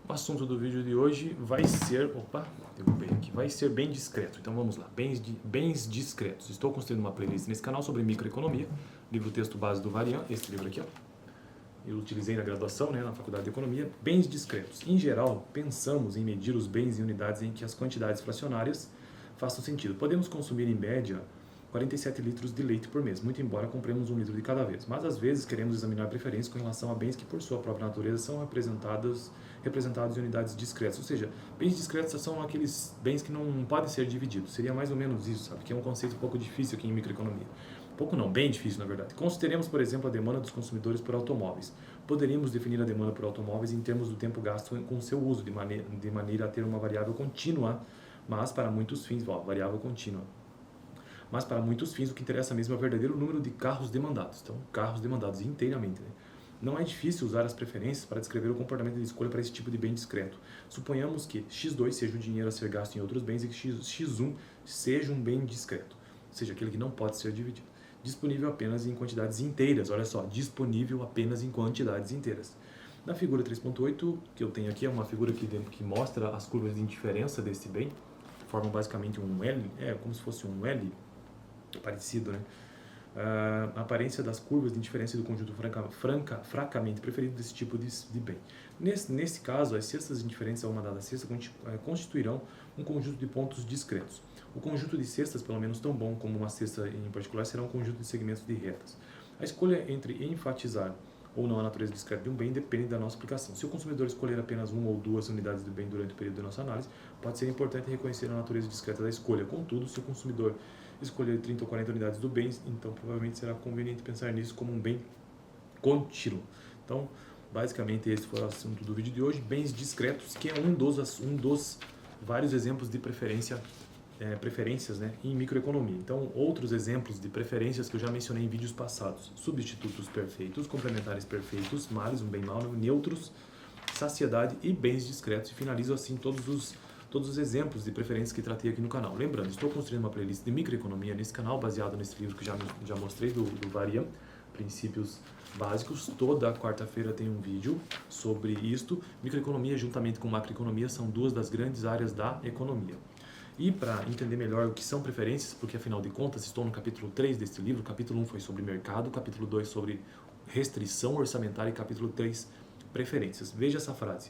O assunto do vídeo de hoje vai ser, derrubei aqui, vai ser bem discreto. Então vamos lá, bens discretos. Estou construindo uma playlist nesse canal sobre microeconomia, livro texto base do Varian, esse livro aqui, ó. Eu utilizei na graduação, na Faculdade de Economia. Bens discretos. Em geral, pensamos em medir os bens em unidades em que as quantidades fracionárias façam sentido. Podemos consumir, em média, 47 litros de leite por mês, muito embora compremos 1 litro de cada vez. Mas, às vezes, queremos examinar preferências com relação a bens que, por sua própria natureza, são representados em unidades discretas. Ou seja, bens discretos são aqueles bens que não podem ser divididos. Seria mais ou menos isso, sabe? Que é um conceito um pouco difícil aqui em microeconomia. Pouco não, bem difícil, na verdade. Consideremos, por exemplo, a demanda dos consumidores por automóveis. Poderíamos definir a demanda por automóveis em termos do tempo gasto com seu uso, de maneira a ter uma variável contínua, mas para muitos fins, variável contínua. Mas para muitos fins o que interessa mesmo é o verdadeiro número de carros demandados. Então, carros demandados inteiramente. Não é difícil usar as preferências para descrever o comportamento de escolha para esse tipo de bem discreto. Suponhamos que X2 seja o dinheiro a ser gasto em outros bens e que X1 seja um bem discreto, ou seja, aquele que não pode ser dividido. Disponível apenas em quantidades inteiras, olha só, disponível apenas em quantidades inteiras. Na figura 3.8, que eu tenho aqui, é uma figura que mostra as curvas de indiferença desse bem, formam basicamente um L, como se fosse um L, parecido, né? A aparência das curvas de indiferença do conjunto fracamente preferido desse tipo de bem. Nesse caso, as cestas indiferentes a uma dada cesta constituirão um conjunto de pontos discretos. O conjunto de cestas, pelo menos tão bom como uma cesta em particular, será um conjunto de segmentos de retas. A escolha entre enfatizar ou não a natureza discreta de um bem depende da nossa aplicação. Se o consumidor escolher apenas uma ou duas unidades do bem durante o período de nossa análise, pode ser importante reconhecer a natureza discreta da escolha. Contudo, se o consumidor escolher 30 ou 40 unidades do bem, então provavelmente será conveniente pensar nisso como um bem contínuo. Então, basicamente esse foi o assunto do vídeo de hoje, bens discretos, que é um dos vários exemplos de preferências, em microeconomia. Então, outros exemplos de preferências que eu já mencionei em vídeos passados: substitutos perfeitos, complementares perfeitos, males, um bem mau, neutros, saciedade e bens discretos. E finalizo assim todos os exemplos de preferências que tratei aqui no canal. Lembrando, estou construindo uma playlist de microeconomia nesse canal, baseado nesse livro que já mostrei, do Varian, Princípios Básicos. Toda quarta-feira tem um vídeo sobre isto. Microeconomia, juntamente com macroeconomia, são duas das grandes áreas da economia. E para entender melhor o que são preferências, porque afinal de contas estou no capítulo 3 deste livro, capítulo 1 foi sobre mercado, capítulo 2 sobre restrição orçamentária e capítulo 3 preferências. Veja essa frase: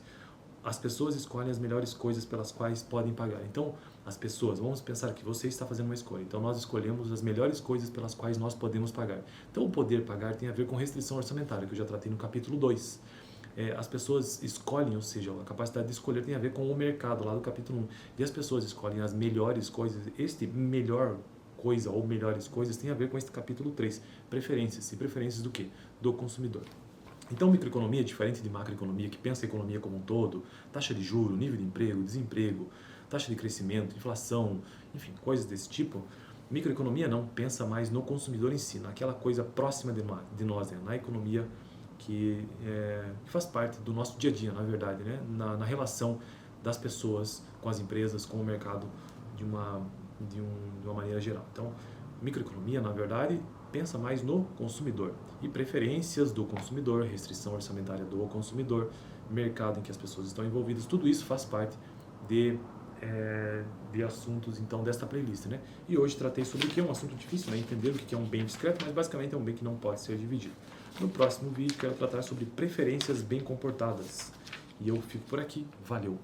as pessoas escolhem as melhores coisas pelas quais podem pagar. Então, as pessoas, vamos pensar que você está fazendo uma escolha. Então, nós escolhemos as melhores coisas pelas quais nós podemos pagar. Então, o poder pagar tem a ver com restrição orçamentária, que eu já tratei no capítulo 2. As pessoas escolhem, ou seja, a capacidade de escolher tem a ver com o mercado, lá do capítulo 1. E as pessoas escolhem as melhores coisas. Este melhor coisa ou melhores coisas tem a ver com este capítulo 3. Preferências. E preferências do quê? Do consumidor. Então, microeconomia é diferente de macroeconomia, que pensa a economia como um todo, taxa de juros, nível de emprego, desemprego, taxa de crescimento, inflação, enfim, coisas desse tipo. Microeconomia não, pensa mais no consumidor em si, naquela coisa próxima de nós, na economia que faz parte do nosso dia a dia, na verdade, na relação das pessoas com as empresas, com o mercado de uma maneira geral. Então, microeconomia, na verdade, pensa mais no consumidor e preferências do consumidor, restrição orçamentária do consumidor, mercado em que as pessoas estão envolvidas, tudo isso faz parte de assuntos, então, desta playlist, E hoje tratei sobre o que é um assunto difícil, entender o que é um bem discreto, mas basicamente é um bem que não pode ser dividido. No próximo vídeo quero tratar sobre preferências bem comportadas. E eu fico por aqui. Valeu!